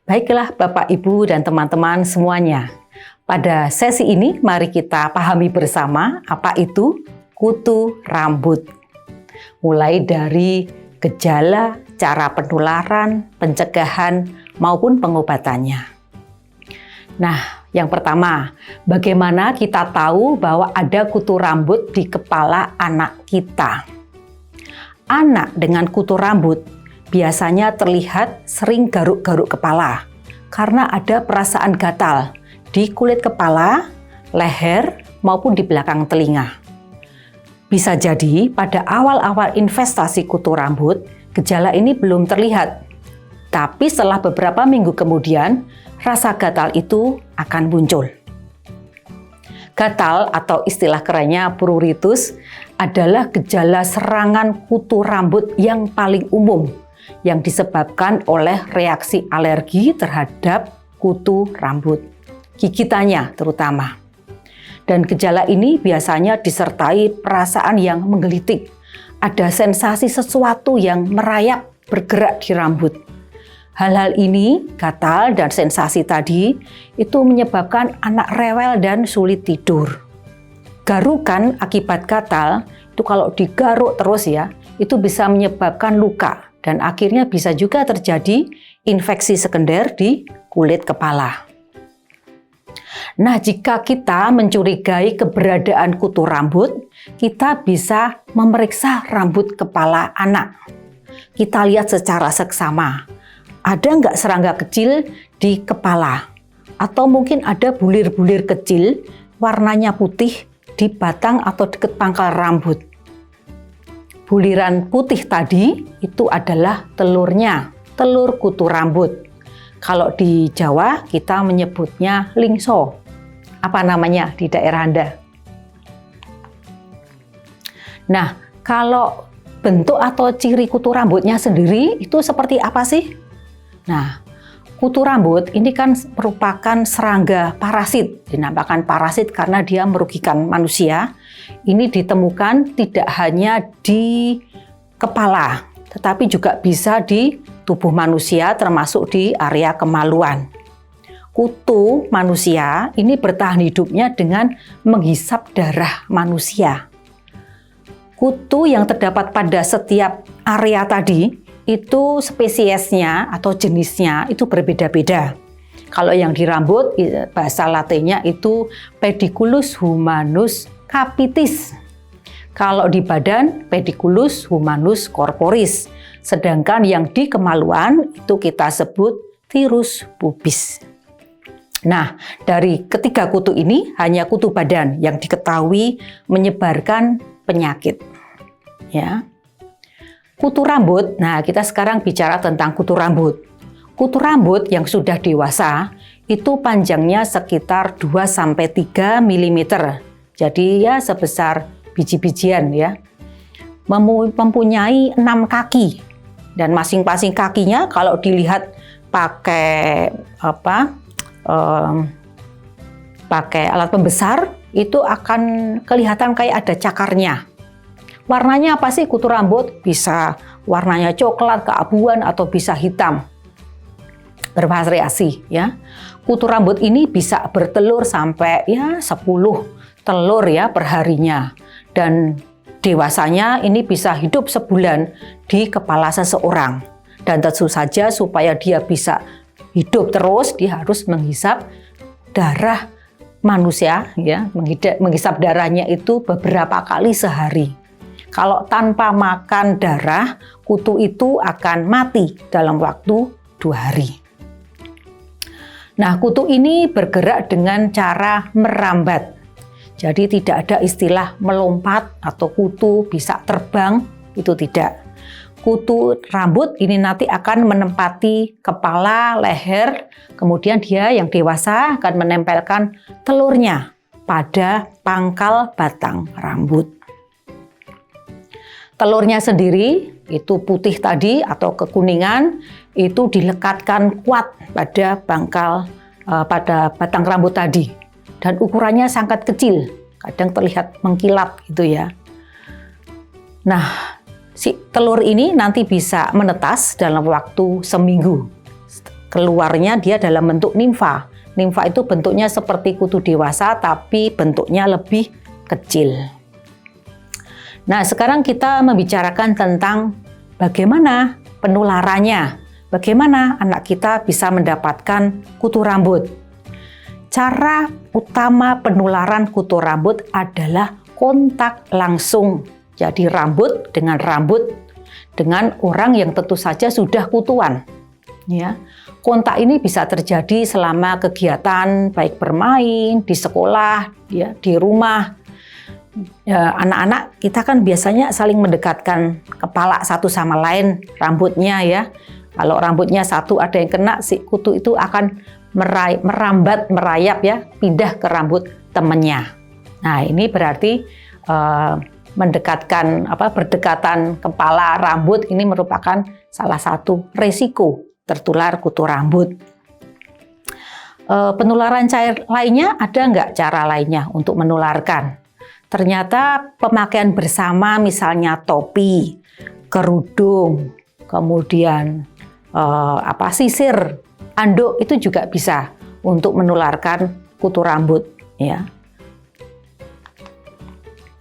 Baiklah Bapak, Ibu, dan teman-teman semuanya. Pada sesi ini mari kita pahami bersama apa itu kutu rambut. Mulai dari gejala, cara penularan, pencegahan, maupun pengobatannya. Nah, yang pertama, bagaimana kita tahu bahwa ada kutu rambut di kepala anak kita? Anak dengan kutu rambut biasanya terlihat sering garuk-garuk kepala karena ada perasaan gatal di kulit kepala, leher, maupun di belakang telinga. Bisa jadi pada awal-awal investasi kutu rambut, gejala ini belum terlihat. Tapi setelah beberapa minggu kemudian, rasa gatal itu akan muncul. Gatal atau istilah kerennya pruritus adalah gejala serangan kutu rambut yang paling umum yang disebabkan oleh reaksi alergi terhadap kutu rambut, gigitannya terutama. Dan gejala ini biasanya disertai perasaan yang menggelitik. Ada sensasi sesuatu yang merayap bergerak di rambut. Hal-hal ini, gatal dan sensasi tadi, itu menyebabkan anak rewel dan sulit tidur. Garukan akibat gatal, itu kalau digaruk terus ya, itu bisa menyebabkan luka. Dan akhirnya bisa juga terjadi infeksi sekunder di kulit kepala. Nah, jika kita mencurigai keberadaan kutu rambut, kita bisa memeriksa rambut kepala anak. Kita lihat secara seksama, ada nggak serangga kecil di kepala? Atau mungkin ada bulir-bulir kecil warnanya putih di batang atau dekat pangkal rambut. Buliran putih tadi itu adalah telurnya, telur kutu rambut. Kalau di Jawa kita menyebutnya lingso. Apa namanya di daerah Anda? Nah, kalau bentuk atau ciri kutu rambutnya sendiri itu seperti apa sih? Nah, kutu rambut ini kan merupakan serangga parasit. Dinamakan parasit karena dia merugikan manusia. Ini ditemukan tidak hanya di kepala, tetapi juga bisa di tubuh manusia termasuk di area kemaluan. Kutu manusia ini bertahan hidupnya dengan menghisap darah manusia. Kutu yang terdapat pada setiap area tadi itu spesiesnya atau jenisnya itu berbeda-beda. Kalau yang di rambut, bahasa latinnya itu Pediculus humanus capitis. Kalau di badan, Pediculus humanus corporis. Sedangkan yang di kemaluan itu kita sebut Tirus pubis. Nah, dari ketiga kutu ini hanya kutu badan yang diketahui menyebarkan penyakit. Ya. Kutu rambut, nah kita sekarang bicara tentang kutu rambut. Kutu rambut yang sudah dewasa itu panjangnya sekitar 2-3 mm. Jadi ya sebesar biji-bijian ya. Mempunyai 6 kaki dan masing-masing kakinya kalau dilihat pakai pakai alat pembesar itu akan kelihatan kayak ada cakarnya. Warnanya apa sih kutu rambut? Bisa warnanya coklat, keabuan, atau bisa hitam. Bervariasi ya. Kutu rambut ini bisa bertelur sampai ya 10 telur ya perharinya. Dan dewasanya ini bisa hidup sebulan di kepala seseorang. Dan tentu saja supaya dia bisa hidup terus, dia harus menghisap darah manusia ya, menghisap darahnya itu beberapa kali sehari. Kalau tanpa makan darah, kutu itu akan mati dalam waktu 2 hari. Nah, kutu ini bergerak dengan cara merambat. Jadi tidak ada istilah melompat atau kutu bisa terbang, itu tidak. Kutu rambut ini nanti akan menempati kepala, leher, kemudian dia yang dewasa akan menempelkan telurnya pada pangkal batang rambut. Telurnya sendiri itu putih tadi atau kekuningan itu dilekatkan kuat pada pada batang rambut tadi dan ukurannya sangat kecil, kadang terlihat mengkilat gitu ya. Nah, si telur ini nanti bisa menetas dalam waktu seminggu. keluarnya dia dalam bentuk nimfa. Nimfa itu bentuknya seperti kutu dewasa tapi bentuknya lebih kecil. Nah, sekarang kita membicarakan tentang bagaimana penularannya. Bagaimana anak kita bisa mendapatkan kutu rambut. Cara utama penularan kutu rambut adalah kontak langsung. Jadi rambut dengan orang yang tentu saja sudah kutuan. Ya. Kontak ini bisa terjadi selama kegiatan baik bermain, di sekolah, ya, di rumah. Anak-anak kita kan biasanya saling mendekatkan kepala satu sama lain, rambutnya ya. Kalau rambutnya satu ada yang kena, si kutu itu akan merambat, merayap ya, pindah ke rambut temannya. Nah, ini berarti berdekatan kepala rambut ini merupakan salah satu resiko tertular kutu rambut. Penularan cair lainnya, ada nggak cara lainnya untuk menularkan? Ternyata pemakaian bersama misalnya topi, kerudung, kemudian sisir, anduk itu juga bisa untuk menularkan kutu rambut ya.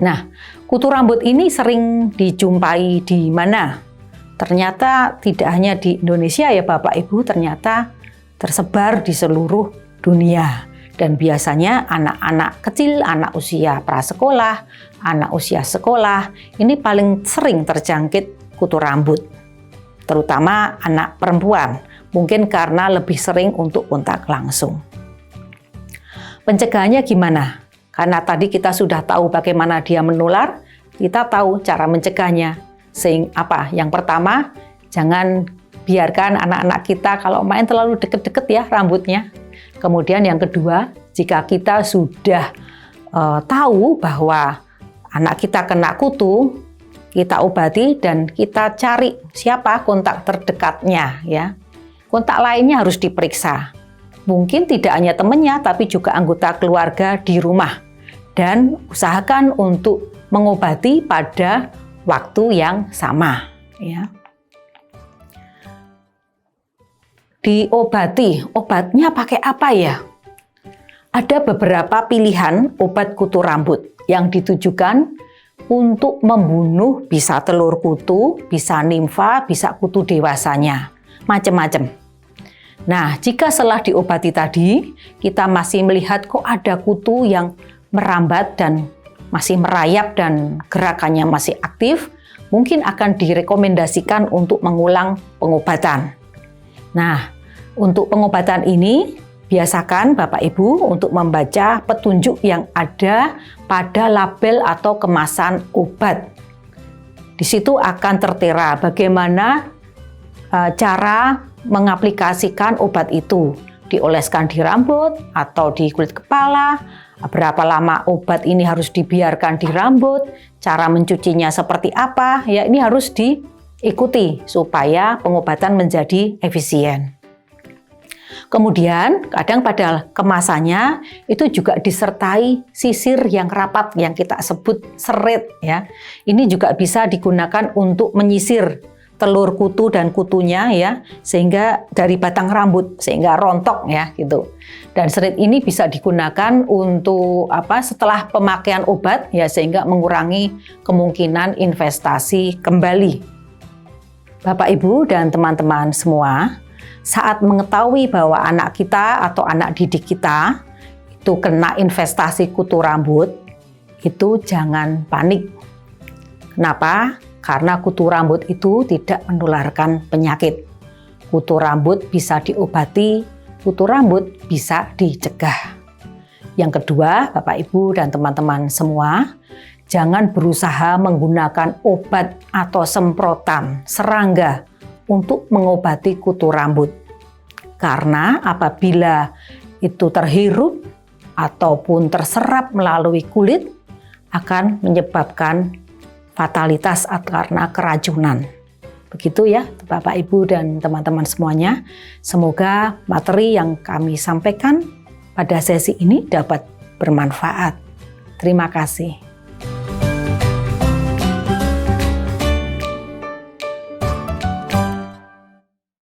Nah, kutu rambut ini sering dijumpai di mana? Ternyata tidak hanya di Indonesia ya Bapak Ibu, ternyata tersebar di seluruh dunia. Dan biasanya anak-anak kecil, anak usia prasekolah, anak usia sekolah, ini paling sering terjangkit kutu rambut. Terutama anak perempuan, mungkin karena lebih sering untuk kontak langsung. Pencegahannya gimana? Karena tadi kita sudah tahu bagaimana dia menular, kita tahu cara mencegahnya. Yang pertama, jangan biarkan anak-anak kita kalau main terlalu deket-deket ya rambutnya. Kemudian yang kedua, jika kita sudah tahu bahwa anak kita kena kutu, kita obati dan kita cari siapa kontak terdekatnya ya. Kontak lainnya harus diperiksa. Mungkin tidak hanya temannya tapi juga anggota keluarga di rumah. Dan usahakan untuk mengobati pada waktu yang sama ya. Diobati, obatnya pakai apa ya? Ada beberapa pilihan obat kutu rambut yang ditujukan untuk membunuh bisa telur kutu, bisa nimfa, bisa kutu dewasanya, macam-macam. Nah, jika setelah diobati tadi, kita masih melihat kok ada kutu yang merambat dan masih merayap dan gerakannya masih aktif, mungkin akan direkomendasikan untuk mengulang pengobatan. Nah, untuk pengobatan ini, biasakan Bapak Ibu untuk membaca petunjuk yang ada pada label atau kemasan obat. Di situ akan tertera bagaimana cara mengaplikasikan obat itu. Dioleskan di rambut atau di kulit kepala, berapa lama obat ini harus dibiarkan di rambut, cara mencucinya seperti apa, ya ini harus diikuti supaya pengobatan menjadi efisien. Kemudian kadang pada kemasannya itu juga disertai sisir yang rapat yang kita sebut serit ya. Ini juga bisa digunakan untuk menyisir telur kutu dan kutunya ya, sehingga dari batang rambut sehingga rontok ya gitu. Dan serit ini bisa digunakan untuk setelah pemakaian obat ya, sehingga mengurangi kemungkinan investasi kembali. Bapak Ibu dan teman-teman semua, saat mengetahui bahwa anak kita atau anak didik kita itu kena investasi kutu rambut, itu jangan panik. Kenapa? Karena kutu rambut itu tidak menularkan penyakit. Kutu rambut bisa diobati, kutu rambut bisa dicegah. Yang kedua, Bapak Ibu dan teman-teman semua, jangan berusaha menggunakan obat atau semprotan, serangga untuk mengobati kutu rambut. Karena apabila itu terhirup ataupun terserap melalui kulit, akan menyebabkan fatalitas karena keracunan. Begitu ya Bapak Ibu dan teman-teman semuanya. Semoga materi yang kami sampaikan pada sesi ini dapat bermanfaat. Terima kasih.